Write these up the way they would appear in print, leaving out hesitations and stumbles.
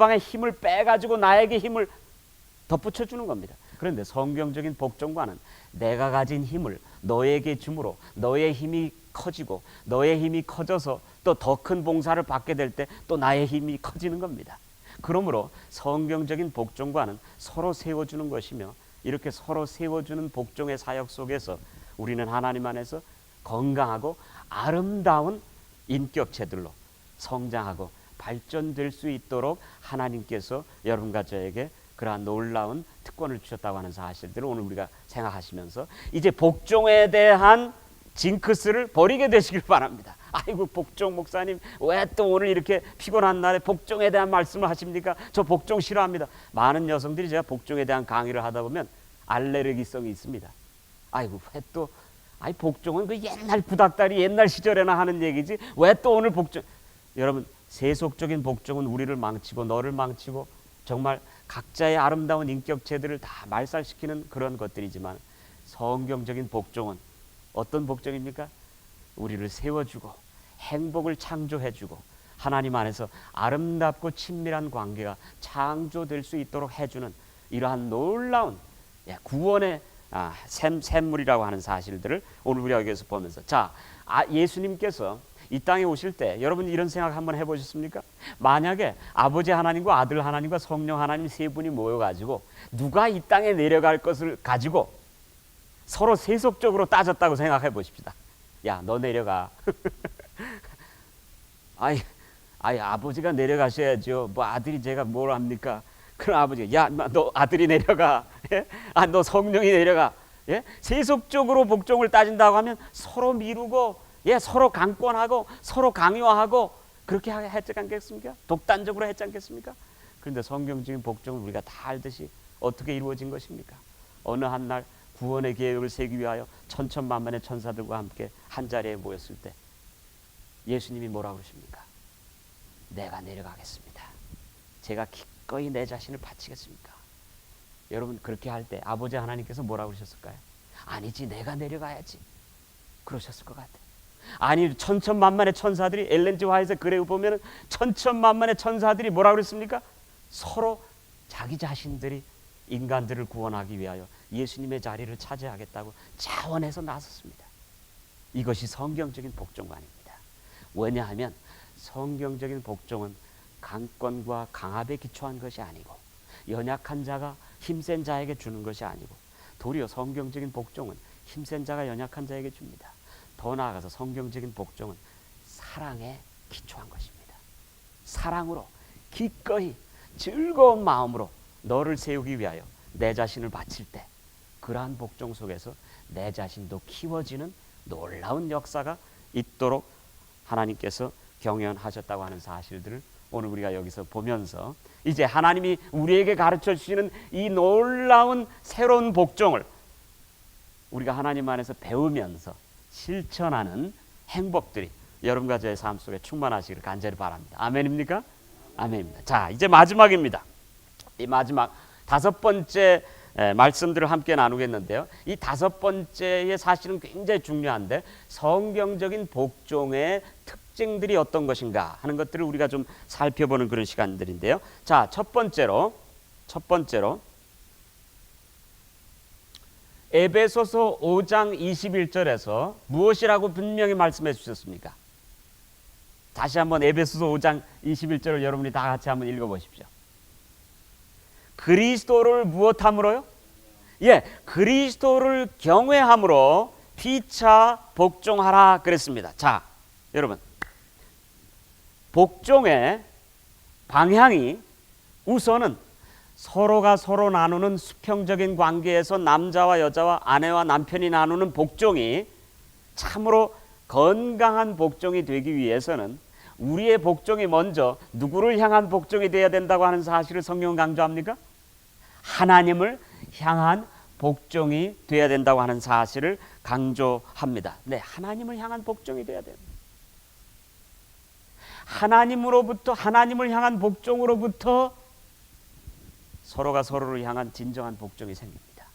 방의 힘을 빼가지고 나에게 힘을 덧붙여 주는 겁니다. 그런데 성경적인 복종과는 내가 가진 힘을 너에게 주므로 너의 힘이 커지고 너의 힘이 커져서 또 더 큰 봉사를 받게 될 때 또 나의 힘이 커지는 겁니다. 그러므로 성경적인 복종과는 서로 세워주는 것이며, 이렇게 서로 세워주는 복종의 사역 속에서 우리는 하나님 안에서 건강하고 아름다운 인격체들로 성장하고 발전될 수 있도록 하나님께서 여러분과 저에게 그러한 놀라운 특권을 주셨다고 하는 사실들을 오늘 우리가 생각하시면서 이제 복종에 대한 징크스를 버리게 되시길 바랍니다. 아이고, 복종 목사님 왜 또 오늘 이렇게 피곤한 날에 복종에 대한 말씀을 하십니까? 저 복종 싫어합니다. 많은 여성들이 제가 복종에 대한 강의를 하다 보면 알레르기성이 있습니다. 아이고, 왜 또, 아이 복종은 그 옛날 구닥다리 옛날 시절에나 하는 얘기지 왜 또 오늘 복종. 여러분, 세속적인 복종은 우리를 망치고 너를 망치고 정말 각자의 아름다운 인격체들을 다 말살시키는 그런 것들이지만, 성경적인 복종은 어떤 복종입니까? 우리를 세워주고 행복을 창조해주고 하나님 안에서 아름답고 친밀한 관계가 창조될 수 있도록 해주는 이러한 놀라운 구원의 샘물이라고 하는 사실들을 오늘 우리가 여기서 보면서, 자, 예수님께서 이 땅에 오실 때 여러분 이런 생각 한번 해보셨습니까? 만약에 아버지 하나님과 아들 하나님과 성령 하나님 세 분이 모여가지고 누가 이 땅에 내려갈 것을 가지고 서로 세속적으로 따졌다고 생각해 보십시다. 야, 너 내려가. 아이 아버지가 내려가셔야죠. 뭐 아들이 제가 뭘 합니까? 그럼 아버지가, 야, 너 아들이 내려가. 예? 너 성령이 내려가. 예? 세속적으로 복종을 따진다고 하면 서로 미루고, 서로 강권하고 서로 강요하고 그렇게 했지 않겠습니까? 독단적으로 했지 않겠습니까? 그런데 성경적인 복종은 우리가 다 알듯이 어떻게 이루어진 것입니까? 어느 한 날 구원의 계획을 세기 위하여 천천만만의 천사들과 함께 한 자리에 모였을 때 예수님이 뭐라고 그러십니까? 내가 내려가겠습니다. 제가 기꺼이 내 자신을 바치겠습니까? 여러분, 그렇게 할 때 아버지 하나님께서 뭐라고 그러셨을까요? 아니지, 내가 내려가야지 그러셨을 것 같아요. 아니, 천천만만의 천사들이, 엘렌 G 화이트의 글에 보면 천천만만의 천사들이 뭐라고 그랬습니까? 서로 자기 자신들이 인간들을 구원하기 위하여 예수님의 자리를 차지하겠다고 자원해서 나섰습니다. 이것이 성경적인 복종관입니다. 왜냐하면 성경적인 복종은 강권과 강압에 기초한 것이 아니고, 연약한 자가 힘센 자에게 주는 것이 아니고, 도리어 성경적인 복종은 힘센 자가 연약한 자에게 줍니다. 더 나아가서 성경적인 복종은 사랑에 기초한 것입니다. 사랑으로 기꺼이 즐거운 마음으로 너를 세우기 위하여 내 자신을 바칠 때, 그러한 복종 속에서 내 자신도 키워지는 놀라운 역사가 있도록 하나님께서 경연하셨다고 하는 사실들을 오늘 우리가 여기서 보면서, 이제 하나님이 우리에게 가르쳐 주시는 이 놀라운 새로운 복종을 우리가 하나님 안에서 배우면서 실천하는 행복들이 여러분과 저의 삶 속에 충만하시기를 간절히 바랍니다. 아멘입니까? 아멘입니다. 자, 이제 마지막입니다. 이 마지막 다섯 번째 말씀들을 함께 나누겠는데요. 이 다섯 번째의 사실은 굉장히 중요한데, 성경적인 복종의 특징들이 어떤 것인가 하는 것들을 우리가 좀 살펴보는 그런 시간들인데요. 자, 첫 번째로 에베소서 5장 21절에서 무엇이라고 분명히 말씀해 주셨습니까? 다시 한번 에베소서 5장 21절을 여러분이 다 같이 한번 읽어보십시오. 그리스도를 무엇함으로요? 그리스도를 경외함으로 피차 복종하라 그랬습니다. 자, 여러분, 복종의 방향이 우선은 서로가 서로 나누는 수평적인 관계에서 남자와 여자와 아내와 남편이 나누는 복종이 참으로 건강한 복종이 되기 위해서는 우리의 복종이 먼저 누구를 향한 복종이 되어야 된다고 하는 사실을 성경은 강조합니까? 하나님을 향한 복종이 되어야 된다고 하는 사실을 강조합니다. 네, 하나님을 향한 복종이 되어야 됩니다. 하나님을 향한 복종으로부터 서로가 서로를 향한 진정한 복종이 생깁니다.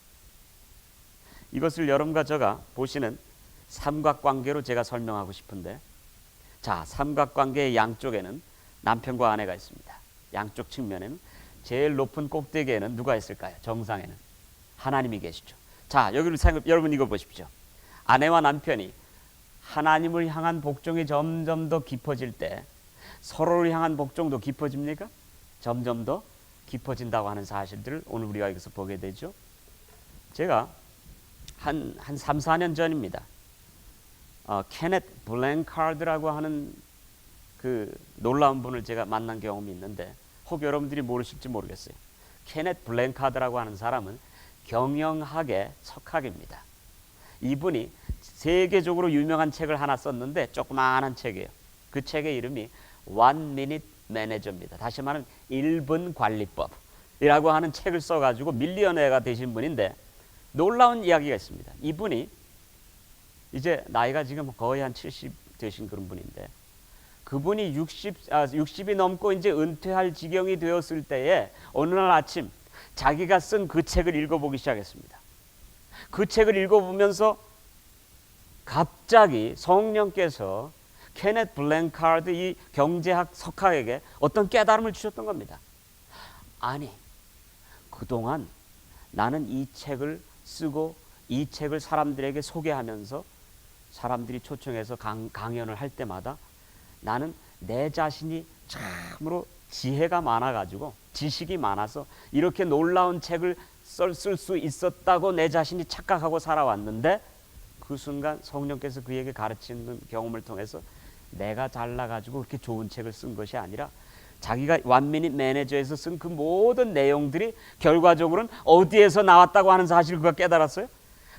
이것을 여러분과 제가 보시는 삼각관계로 제가 설명하고 싶은데, 자, 삼각관계의 양쪽에는 남편과 아내가 있습니다. 양쪽 측면에는 제일 높은 꼭대기에는 누가 있을까요? 정상에는 하나님이 계시죠. 자, 여기를 여러분 이거 보십시오. 아내와 남편이 하나님을 향한 복종이 점점 더 깊어질 때 서로를 향한 복종도 깊어집니까? 점점 더 깊어진다고 하는 사실들을 오늘 우리가 여기서 보게 되죠. 제가 한 3, 4년 전입니다. 케넷 블랭카드라고 하는 그 놀라운 분을 제가 만난 경험이 있는데 혹 여러분들이 모르실지 모르겠어요. 케넷 블랭카드라고 하는 사람은 경영학의 석학입니다. 이분이 세계적으로 유명한 책을 하나 썼는데 조그마한 책이에요. 그 책의 이름이 One Minute Manager입니다. 다시 말하면 1분 관리법이라고 하는 책을 써가지고 밀리언웨어가 되신 분인데 놀라운 이야기가 있습니다. 이분이 이제 나이가 지금 거의 한 70 되신 그런 분인데 그분이 60이 넘고 이제 은퇴할 지경이 되었을 때에 어느 날 아침 자기가 쓴 그 책을 읽어보기 시작했습니다. 그 책을 읽어보면서 갑자기 성령께서 케넷 블랭카드 이 경제학 석학에게 어떤 깨달음을 주셨던 겁니다. 아니, 그동안 나는 이 책을 쓰고 이 책을 사람들에게 소개하면서 사람들이 초청해서 강연을 할 때마다 나는 내 자신이 참으로 지혜가 많아가지고 지식이 많아서 이렇게 놀라운 책을 쓸 수 있었다고 내 자신이 착각하고 살아왔는데 그 순간 성령께서 그에게 가르치는 경험을 통해서 내가 잘나가지고 그렇게 좋은 책을 쓴 것이 아니라 자기가 원미닛 매니저에서 쓴 그 모든 내용들이 결과적으로는 어디에서 나왔다고 하는 사실을 그가 깨달았어요.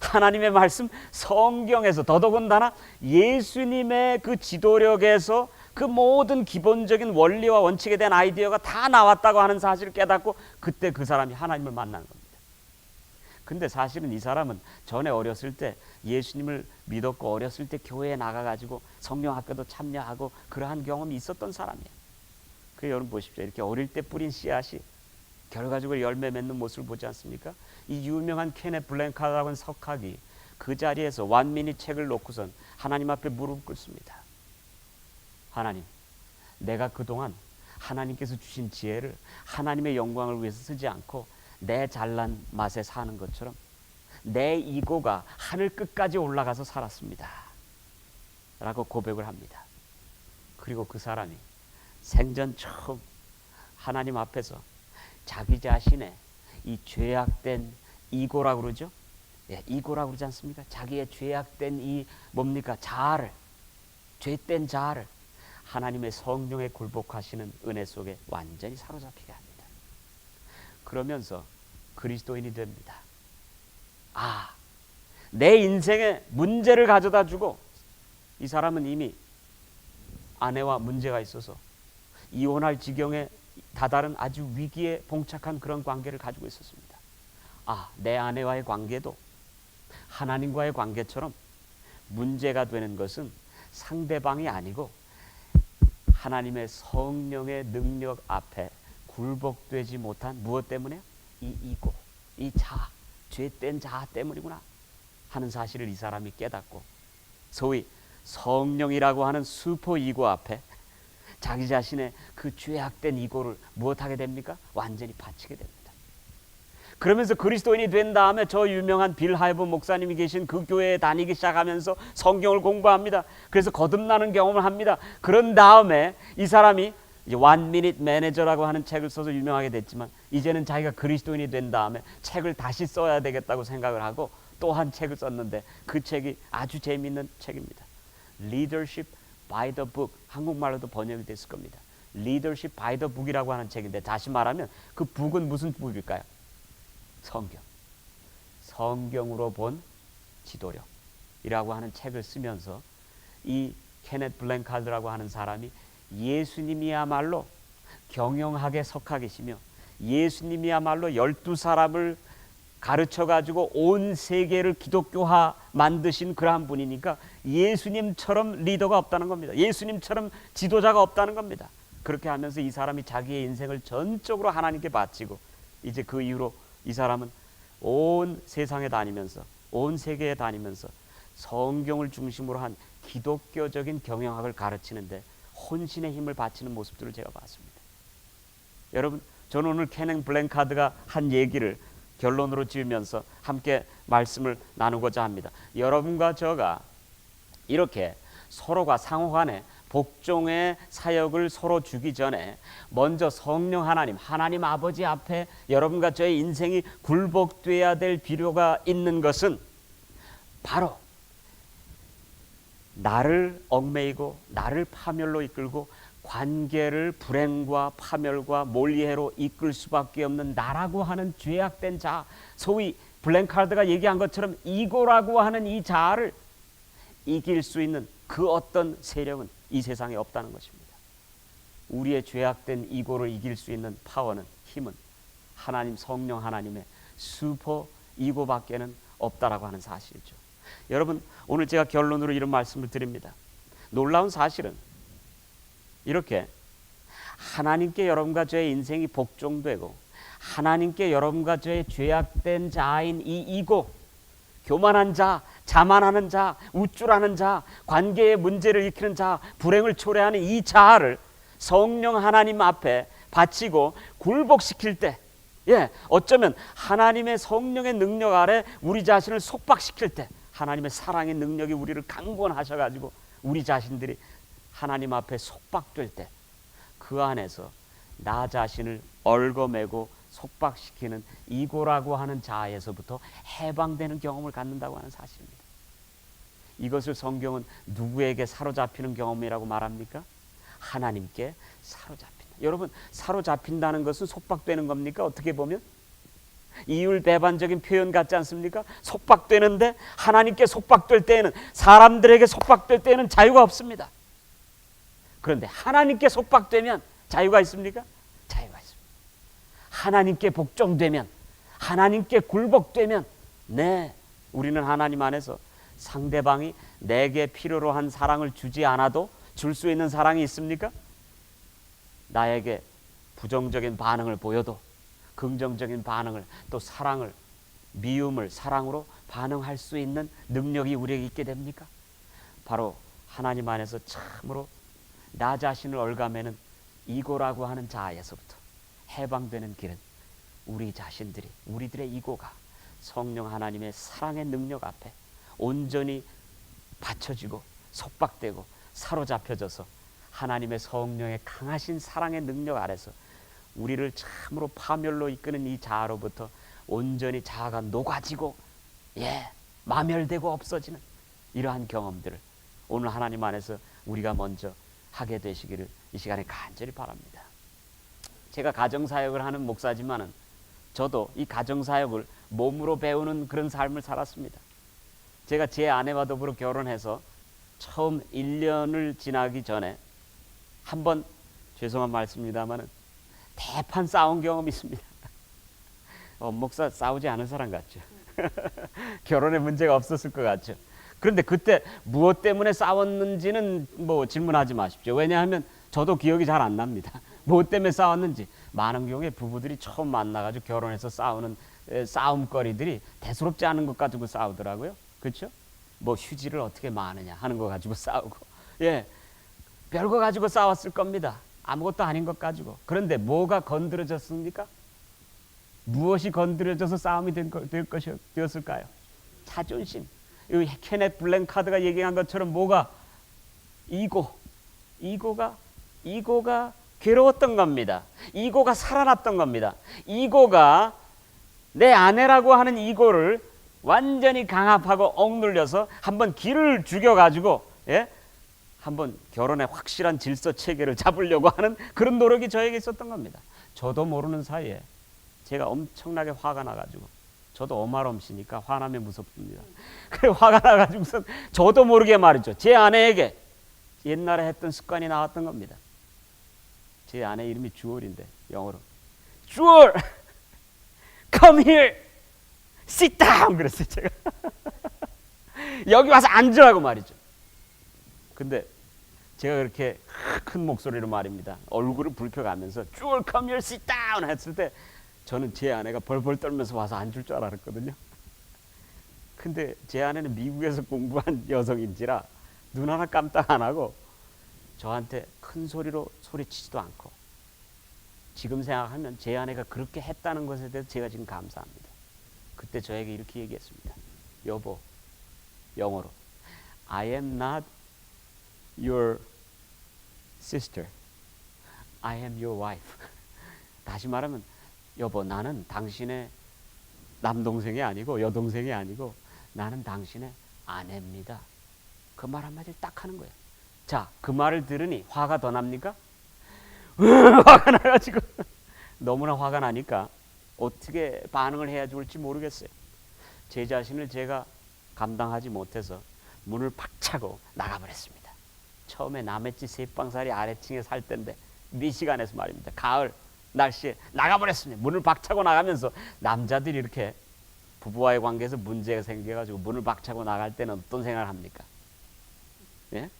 하나님의 말씀 성경에서 더더군다나 예수님의 그 지도력에서 그 모든 기본적인 원리와 원칙에 대한 아이디어가 다 나왔다고 하는 사실을 깨닫고 그때 그 사람이 하나님을 만나는 겁니다. 근데 사실은 이 사람은 전에 어렸을 때 예수님을 믿었고 어렸을 때 교회에 나가가지고 성령학교도 참여하고 그러한 경험이 있었던 사람이에요. 그 여러분 보십시오. 이렇게 어릴 때 뿌린 씨앗이 결과적으로 열매 맺는 모습을 보지 않습니까? 이 유명한 케넷 블랭카드라고 하는 석학이 그 자리에서 원미닛 책을 놓고선 하나님 앞에 무릎 꿇습니다. 하나님, 내가 그동안 하나님께서 주신 지혜를 하나님의 영광을 위해서 쓰지 않고 내 잘난 맛에 사는 것처럼 내 이고가 하늘 끝까지 올라가서 살았습니다. 라고 고백을 합니다. 그리고 그 사람이 생전 처음 하나님 앞에서 자기 자신의 이 죄악된 이고라고 그러죠? 예, 이고라고 그러지 않습니까? 자기의 죄악된 이 뭡니까? 자아를, 죄된 자아를 하나님의 성령에 굴복하시는 은혜 속에 완전히 사로잡히게 합니다. 그러면서 그리스도인이 됩니다. 아, 내 인생에 문제를 가져다 주고 이 사람은 이미 아내와 문제가 있어서 이혼할 지경에 다다른 아주 위기에 봉착한 그런 관계를 가지고 있었습니다. 아, 내 아내와의 관계도 하나님과의 관계처럼 문제가 되는 것은 상대방이 아니고 하나님의 성령의 능력 앞에 굴복되지 못한 무엇 때문에? 이 이고, 이 자아, 죄된 자아 때문이구나 하는 사실을 이 사람이 깨닫고 소위 성령이라고 하는 슈퍼 이고 앞에 자기 자신의 그 죄악된 이고를 무엇하게 됩니까? 완전히 바치게 됩니다. 그러면서 그리스도인이 된 다음에 저 유명한 빌 하이브 목사님이 계신 그 교회에 다니기 시작하면서 성경을 공부합니다. 그래서 거듭나는 경험을 합니다. 그런 다음에 이 사람이 이제 One Minute Manager라고 하는 책을 써서 유명하게 됐지만 이제는 자기가 그리스도인이 된 다음에 책을 다시 써야 되겠다고 생각을 하고 또 한 책을 썼는데 그 책이 아주 재미있는 책입니다. Leadership by the Book, 한국말로도 번역이 됐을 겁니다. Leadership by the Book이라고 하는 책인데 다시 말하면 그 북은 무슨 북일까요? 성경. 성경으로 본 지도력이라고 하는 책을 쓰면서 이 케넷 블랭카드라고 하는 사람이 예수님이야말로 경영학의 석학이시며 예수님이야말로 12사람을 가르쳐가지고 온 세계를 기독교화 만드신 그러한 분이니까 예수님처럼 리더가 없다는 겁니다. 예수님처럼 지도자가 없다는 겁니다. 그렇게 하면서 이 사람이 자기의 인생을 전적으로 하나님께 바치고 이제 그 이후로 이 사람은 온 세상에 다니면서 온 세계에 다니면서 성경을 중심으로 한 기독교적인 경영학을 가르치는데 혼신의 힘을 바치는 모습들을 제가 봤습니다. 여러분, 저는 오늘 케넨 블랭카드가 한 얘기를 결론으로 지으면서 함께 말씀을 나누고자 합니다. 여러분과 저가 이렇게 서로가 상호간에 복종의 사역을 서로 주기 전에 먼저 성령 하나님 아버지 앞에 여러분과 저의 인생이 굴복돼야 될 필요가 있는 것은 바로 나를 얽매이고 나를 파멸로 이끌고 관계를 불행과 파멸과 몰이해로 이끌 수밖에 없는 나라고 하는 죄악된 자, 소위 블랭카드가 얘기한 것처럼 이고라고 하는 이 자아를 이길 수 있는 그 어떤 세력은 이 세상에 없다는 것입니다. 우리의 죄악된 이고를 이길 수 있는 파워는, 힘은 하나님, 성령 하나님의 슈퍼 이고밖에는 없다라고 하는 사실이죠. 여러분, 오늘 제가 결론으로 이런 말씀을 드립니다. 놀라운 사실은 이렇게 하나님께 여러분과 저의 인생이 복종되고 하나님께 여러분과 저의 죄악된 자아인 이 이고, 교만한 자, 자만하는 자, 우쭐하는 자, 관계의 문제를 일으키는 자, 불행을 초래하는 이 자아를 성령 하나님 앞에 바치고 굴복시킬 때, 어쩌면 하나님의 성령의 능력 아래 우리 자신을 속박시킬 때 하나님의 사랑의 능력이 우리를 강권하셔가지고 우리 자신들이 하나님 앞에 속박될 때 그 안에서 나 자신을 얽어매고 속박시키는 이고라고 하는 자아에서부터 해방되는 경험을 갖는다고 하는 사실입니다. 이것을 성경은 누구에게 사로잡히는 경험이라고 말합니까? 하나님께 사로잡힌다. 여러분, 사로잡힌다는 것은 속박되는 겁니까? 어떻게 보면 이율배반적인 표현 같지 않습니까? 속박되는데, 하나님께 속박될 때에는, 사람들에게 속박될 때에는 자유가 없습니다. 그런데 하나님께 속박되면 자유가 있습니까? 자유가 있습니다. 하나님께 복종되면, 하나님께 굴복되면, 우리는 하나님 안에서 상대방이 내게 필요로 한 사랑을 주지 않아도 줄 수 있는 사랑이 있습니까? 나에게 부정적인 반응을 보여도 긍정적인 반응을, 또 사랑을, 미움을 사랑으로 반응할 수 있는 능력이 우리에게 있게 됩니까? 바로 하나님 안에서 참으로 나 자신을 얽어매는 이고라고 하는 자아에서부터 해방되는 길은 우리 자신들이, 우리들의 이고가 성령 하나님의 사랑의 능력 앞에 온전히 받쳐지고 속박되고 사로잡혀져서 하나님의 성령의 강하신 사랑의 능력 아래서 우리를 참으로 파멸로 이끄는 이 자아로부터 온전히 자아가 녹아지고 마멸되고 없어지는 이러한 경험들을 오늘 하나님 안에서 우리가 먼저 하게 되시기를 이 시간에 간절히 바랍니다. 제가 가정사역을 하는 목사지만은 저도 이 가정사역을 몸으로 배우는 그런 삶을 살았습니다. 제가 제 아내와 더불어 결혼해서 처음 1년을 지나기 전에 한번, 죄송한 말씀입니다만은 대판 싸운 경험이 있습니다. 목사 싸우지 않은 사람 같죠? 결혼에 문제가 없었을 것 같죠? 그런데 그때 무엇 때문에 싸웠는지는 질문하지 마십시오. 왜냐하면 저도 기억이 잘 안 납니다. 무엇 때문에 싸웠는지. 많은 경우에 부부들이 처음 만나가지고 결혼해서 싸우는 싸움거리들이 대수롭지 않은 것 가지고 싸우더라고요. 그렇죠? 휴지를 어떻게 마느냐 하는 거 가지고 싸우고, 별거 가지고 싸웠을 겁니다. 아무것도 아닌 것 가지고. 그런데 뭐가 건드려졌습니까? 무엇이 건드려져서 싸움이 되었을까요? 자존심. 이 케넷 블랭카드가 얘기한 것처럼 뭐가? 이고가 괴로웠던 겁니다. 이고가 살아났던 겁니다. 이고가, 내 아내라고 하는 이고를 완전히 강압하고 억눌려서 한번 기를 죽여가지고 한번 결혼의 확실한 질서 체계를 잡으려고 하는 그런 노력이 저에게 있었던 겁니다. 저도 모르는 사이에 제가 엄청나게 화가 나가지고, 저도 어마럼시니까 화나면 무섭습니다. 그래 화가 나가지고선 저도 모르게 말이죠. 제 아내에게 옛날에 했던 습관이 나왔던 겁니다. 제 아내 이름이 주얼인데 영어로 주얼 come here sit down 그랬어요. 제가 여기 와서 앉으라고 말이죠. 근데 제가 그렇게 큰 목소리로 말입니다. 얼굴을 붉혀가면서 주얼 come here sit down 했을 때 저는 제 아내가 벌벌 떨면서 와서 앉을 줄 알았거든요. 근데 제 아내는 미국에서 공부한 여성인지라 눈 하나 깜딱 안 하고 저한테 큰 소리로 소리치지도 않고 지금 생각하면 제 아내가 그렇게 했다는 것에 대해서 제가 지금 감사합니다. 그때 저에게 이렇게 얘기했습니다. 여보, 영어로 I am not your sister. I am your wife. 다시 말하면 여보, 나는 당신의 남동생이 아니고 여동생이 아니고 나는 당신의 아내입니다. 그 말 한마디를 딱 하는 거예요. 자, 그 말을 들으니 화가 더 납니까? 화가 나가지고 너무나 화가 나니까 어떻게 반응을 해야 좋을지 모르겠어요. 제 자신을 제가 감당하지 못해서 문을 박차고 나가버렸습니다. 처음에 남의 집 세방살이 아래층에 살 때인데 미시간에서 말입니다. 가을 날씨에 나가버렸습니다. 문을 박차고 나가면서 남자들이 이렇게 부부와의 관계에서 문제가 생겨가지고 문을 박차고 나갈 때는 어떤 생각을 합니까? 예?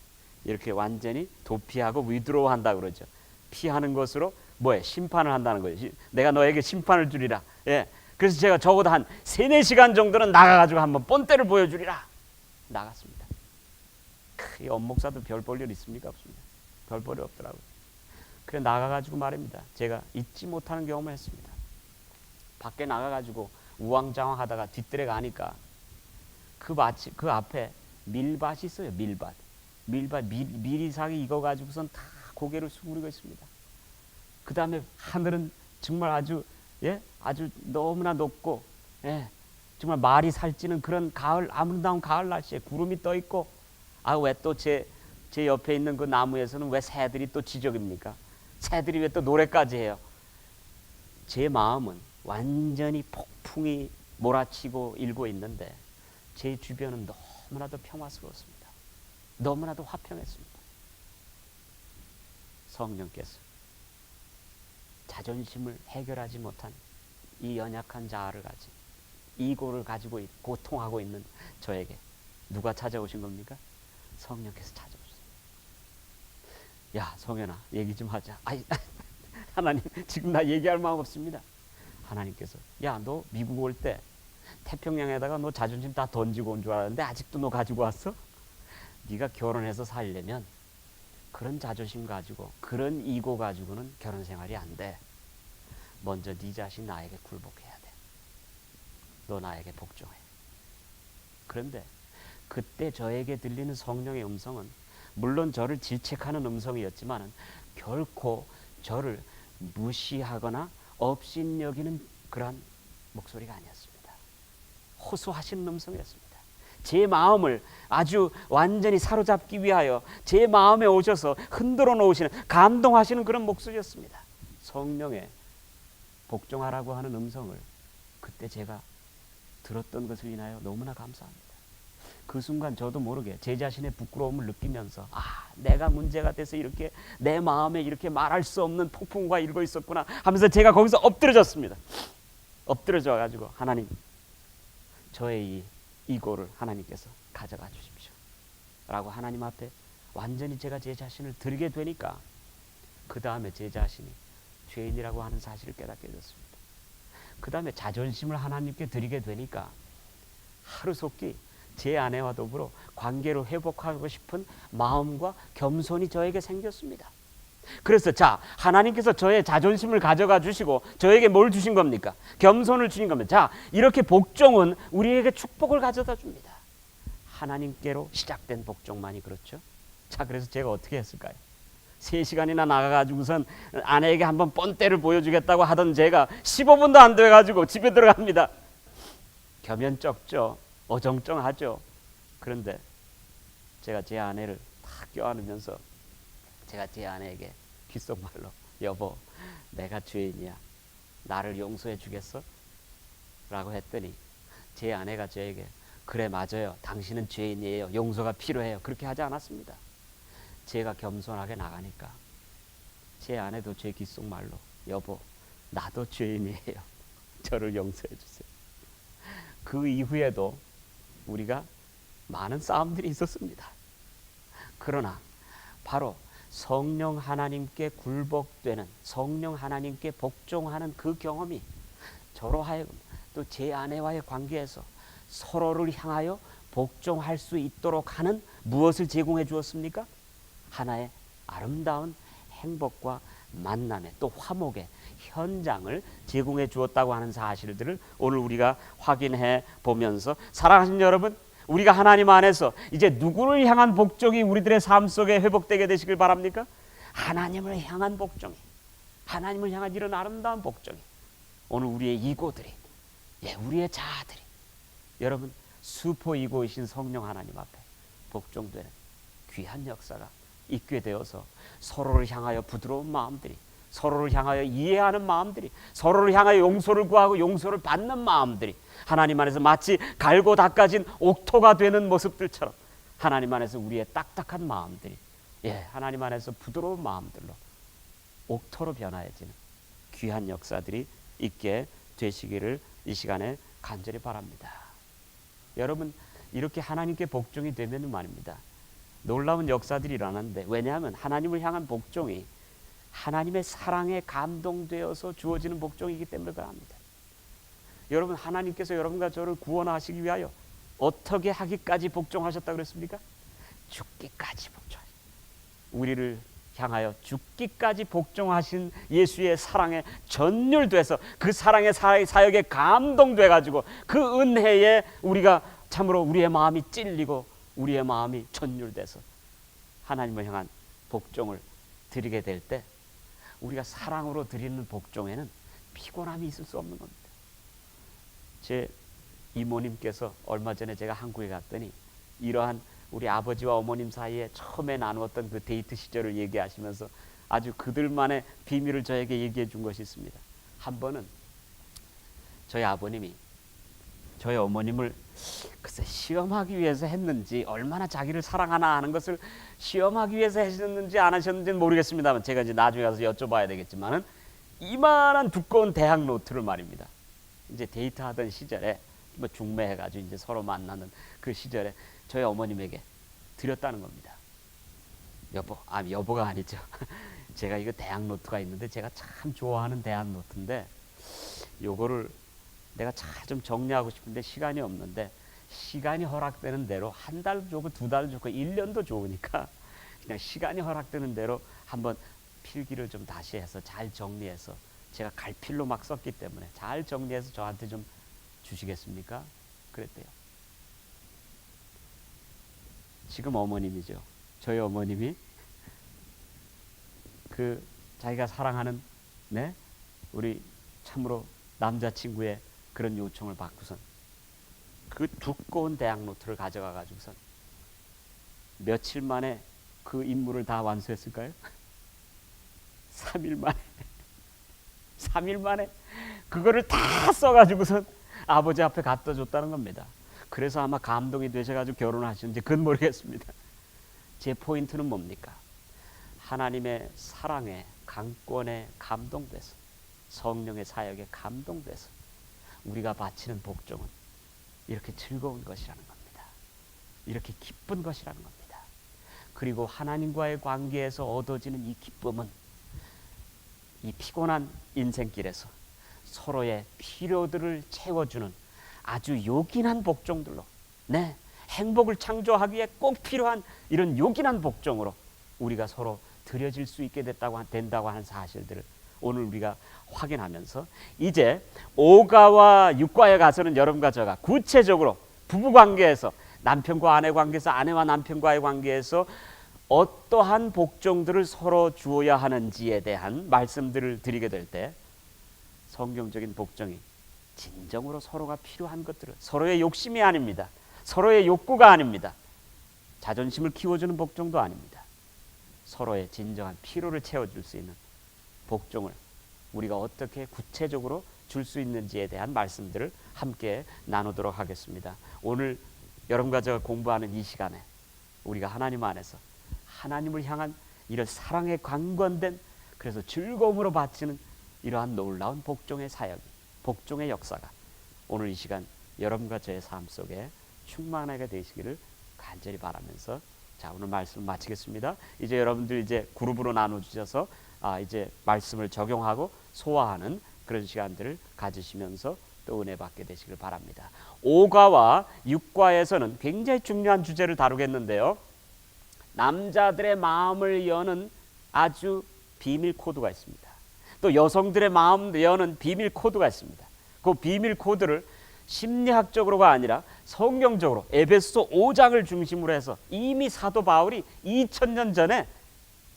이렇게 완전히 도피하고 위드로우 한다 그러죠. 피하는 것으로 뭐에 심판을 한다는 거예요. 내가 너에게 심판을 주리라. 예. 그래서 제가 적어도 한 3-4시간 정도는 나가가지고 한번 본때를 보여주리라. 나갔습니다. 이 엄목사도 별 볼 일 있습니까? 없습니다. 별 볼 일 없더라고요. 그래 나가가지고 말입니다. 제가 잊지 못하는 경험을 했습니다. 밖에 나가가지고 우왕좌왕 하다가 뒷뜰에 가니까 그 앞에 밀밭이 있어요. 밀밭 밀이삭이 익어가지고선 다 고개를 수그리고 있습니다. 그 다음에 하늘은 정말 아주 너무나 높고, 예, 정말 말이 살찌는 그런 가을, 아름다운 가을 날씨에 구름이 떠 있고, 왜 또 제 옆에 있는 그 나무에서는 왜 새들이 또 지저귀입니까? 새들이 왜 또 노래까지 해요? 제 마음은 완전히 폭풍이 몰아치고 일고 있는데 제 주변은 너무나도 평화스러웠습니다. 너무나도 화평했습니다. 성령께서 자존심을 해결하지 못한 이 연약한 자아를 가진 이고를 가지고 고통하고 있는 저에게 누가 찾아오신 겁니까? 성령께서 찾아오셨어요. 야, 성현아, 얘기 좀 하자. 하나님, 지금 나 얘기할 마음 없습니다. 하나님께서, 야, 너 미국 올 때 태평양에다가 너 자존심 다 던지고 온 줄 알았는데 아직도 너 가지고 왔어? 네가 결혼해서 살려면 그런 자존심 가지고 그런 이고 가지고는 결혼 생활이 안 돼. 먼저 네 자신 나에게 굴복해야 돼. 너 나에게 복종해. 그런데 그때 저에게 들리는 성령의 음성은 물론 저를 질책하는 음성이었지만 결코 저를 무시하거나 업신여기는 그러한 목소리가 아니었습니다. 호소하시는 음성이었습니다. 제 마음을 아주 완전히 사로잡기 위하여 제 마음에 오셔서 흔들어 놓으시는, 감동하시는 그런 목소리였습니다. 성령에 복종하라고 하는 음성을 그때 제가 들었던 것을 인하여 너무나 감사합니다. 그 순간 저도 모르게 제 자신의 부끄러움을 느끼면서 내가 문제가 돼서 이렇게 내 마음에 이렇게 말할 수 없는 폭풍과 일고 있었구나 하면서 제가 거기서 엎드려졌습니다. 엎드려져 가지고 하나님, 저의 이 이고를 하나님께서 가져가 주십시오 라고 하나님 앞에 완전히 제가 제 자신을 드리게 되니까 그 다음에 제 자신이 죄인이라고 하는 사실을 깨닫게 됐습니다. 그 다음에 자존심을 하나님께 드리게 되니까 하루속히 제 아내와 더불어 관계를 회복하고 싶은 마음과 겸손이 저에게 생겼습니다. 그래서 하나님께서 저의 자존심을 가져가 주시고 저에게 뭘 주신 겁니까? 겸손을 주신 겁니다. 이렇게 복종은 우리에게 축복을 가져다 줍니다. 하나님께로 시작된 복종만이 그렇죠. 그래서 제가 어떻게 했을까요? 3시간이나 나가가지고선 아내에게 한번 뻔때를 보여주겠다고 하던 제가 15분도 안 돼가지고 집에 들어갑니다. 겸연쩍죠. 어정쩡하죠. 그런데 제가 제 아내를 탁 껴안으면서 제가 제 아내에게 귓속말로 여보, 내가 죄인이야. 나를 용서해 주겠어? 라고 했더니 제 아내가 저에게 그래, 맞아요. 당신은 죄인이에요. 용서가 필요해요. 그렇게 하지 않았습니다. 제가 겸손하게 나가니까 제 아내도 제 귓속말로 여보, 나도 죄인이에요. 저를 용서해 주세요. 그 이후에도 우리가 많은 싸움들이 있었습니다. 그러나 바로 성령 하나님께 굴복되는, 성령 하나님께 복종하는 그 경험이 저로 하여금 또 제 아내와의 관계에서 서로를 향하여 복종할 수 있도록 하는 무엇을 제공해 주었습니까? 하나의 아름다운 행복과 만남의 또 화목의 현장을 제공해 주었다고 하는 사실들을 오늘 우리가 확인해 보면서, 사랑하신 여러분, 우리가 하나님 안에서 이제 누구를 향한 복종이 우리들의 삶 속에 회복되게 되시길 바랍니까? 하나님을 향한 복종이, 하나님을 향한 이런 아름다운 복종이 오늘 우리의 이고들이, 우리의 자아들이, 여러분 수포 이고이신 성령 하나님 앞에 복종되는 귀한 역사가 있게 되어서 서로를 향하여 부드러운 마음들이, 서로를 향하여 이해하는 마음들이, 서로를 향하여 용서를 구하고 용서를 받는 마음들이 하나님 안에서 마치 갈고 닦아진 옥토가 되는 모습들처럼 하나님 안에서 우리의 딱딱한 마음들이 하나님 안에서 부드러운 마음들로 옥토로 변화해지는 귀한 역사들이 있게 되시기를 이 시간에 간절히 바랍니다. 여러분, 이렇게 하나님께 복종이 되면 말입니다, 놀라운 역사들이 일어나는데, 왜냐하면 하나님을 향한 복종이 하나님의 사랑에 감동되어서 주어지는 복종이기 때문에 그럽니다. 여러분, 하나님께서 여러분과 저를 구원하시기 위하여 어떻게 하기까지 복종하셨다 그랬습니까? 죽기까지 복종하셨다. 우리를 향하여 죽기까지 복종하신 예수의 사랑에 전율돼서 그 사랑의 사역에 감동돼 가지고 그 은혜에 우리가 참으로 우리의 마음이 찔리고 우리의 마음이 전율돼서 하나님을 향한 복종을 드리게 될 때, 우리가 사랑으로 드리는 복종에는 피곤함이 있을 수 없는 겁니다. 제 이모님께서 얼마 전에 제가 한국에 갔더니 이러한 우리 아버지와 어머님 사이에 처음에 나누었던 그 데이트 시절을 얘기하시면서 아주 그들만의 비밀을 저에게 얘기해 준 것이 있습니다. 한 번은 저희 아버님이 저희 어머님을 글쎄 시험하기 위해서 했는지, 얼마나 자기를 사랑하나 하는 것을 시험하기 위해서 하셨는지 안 하셨는지는 모르겠습니다만, 제가 이제 나중에 가서 여쭤봐야 되겠지만은 이만한 두꺼운 대학 노트를 말입니다, 이제 데이트하던 시절에 뭐 중매해가지고 이제 서로 만나는 그 시절에 저희 어머님에게 드렸다는 겁니다. 여보가 아니죠. 제가 이거 대학 노트가 있는데 제가 참 좋아하는 대학 노트인데 요거를 내가 잘 좀 정리하고 싶은데 시간이 없는데, 시간이 허락되는 대로 한 달 주고 두 달 주고 1년도 좋으니까 그냥 시간이 허락되는 대로 한번 필기를 좀 다시 해서 잘 정리해서, 제가 갈필로 막 썼기 때문에 잘 정리해서 저한테 좀 주시겠습니까? 그랬대요. 지금 어머님이죠. 저희 어머님이 그 자기가 사랑하는 우리 참으로 남자친구의 그런 요청을 받고선 그 두꺼운 대학 노트를 가져가 가지고선 며칠 만에 그 임무를 다 완수했을까요? 3일 만에 3일 만에 그거를 다 써가지고선 아버지 앞에 갖다 줬다는 겁니다. 그래서 아마 감동이 되셔가지고 결혼하셨는지 그건 모르겠습니다. 제 포인트는 뭡니까? 하나님의 사랑에, 강권에 감동돼서, 성령의 사역에 감동돼서 우리가 바치는 복종은 이렇게 즐거운 것이라는 겁니다. 이렇게 기쁜 것이라는 겁니다. 그리고 하나님과의 관계에서 얻어지는 이 기쁨은 이 피곤한 인생길에서 서로의 필요들을 채워주는 아주 요긴한 복종들로, 행복을 창조하기 위해 꼭 필요한 이런 요긴한 복종으로 우리가 서로 드려질 수 있게 된다고 하는 사실들을 오늘 우리가 확인하면서, 이제 5가와 6과에 가서는 여러분과 저가 구체적으로 부부관계에서, 남편과 아내 관계에서, 아내와 남편과의 관계에서 어떠한 복종들을 서로 주어야 하는지에 대한 말씀들을 드리게 될 때, 성경적인 복종이 진정으로 서로가 필요한 것들을, 서로의 욕심이 아닙니다, 서로의 욕구가 아닙니다, 자존심을 키워주는 복종도 아닙니다, 서로의 진정한 필요를 채워줄 수 있는 복종을 우리가 어떻게 구체적으로 줄 수 있는지에 대한 말씀들을 함께 나누도록 하겠습니다. 오늘 여러분과 제가 공부하는 이 시간에 우리가 하나님 안에서 하나님을 향한 이런 사랑에 관건된, 그래서 즐거움으로 바치는 이러한 놀라운 복종의 사역이, 복종의 역사가 오늘 이 시간 여러분과 저의 삶 속에 충만하게 되시기를 간절히 바라면서, 자, 오늘 말씀 마치겠습니다. 이제 여러분들 이제 그룹으로 나눠 주셔서 이제 말씀을 적용하고 소화하는 그런 시간들을 가지시면서 또 은혜 받게 되시길 바랍니다. 5과와 6과에서는 굉장히 중요한 주제를 다루겠는데요, 남자들의 마음을 여는 아주 비밀 코드가 있습니다. 또 여성들의 마음을 여는 비밀 코드가 있습니다. 그 비밀 코드를 심리학적으로가 아니라 성경적으로 에베소 5장을 중심으로 해서 이미 사도 바울이 2000년 전에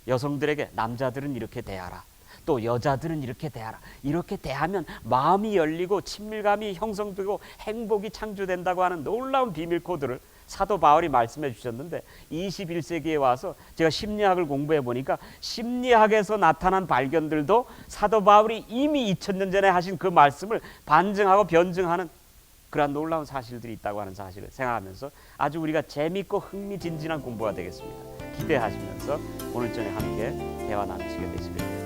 여성들에게 남자들은 이렇게 대하라, 또 여자들은 이렇게 대하라, 이렇게 대하면 마음이 열리고 친밀감이 형성되고 행복이 창조된다고 하는 놀라운 비밀 코드를 사도 바울이 말씀해 주셨는데, 21세기에 와서 제가 심리학을 공부해 보니까 심리학에서 나타난 발견들도 사도 바울이 이미 2000년 전에 하신 그 말씀을 반증하고 변증하는 그러한 놀라운 사실들이 있다고 하는 사실을 생각하면서 아주 우리가 재미있고 흥미진진한 공부가 되겠습니다. 기대하시면서 오늘 저녁 함께 대화 나누시게 되시길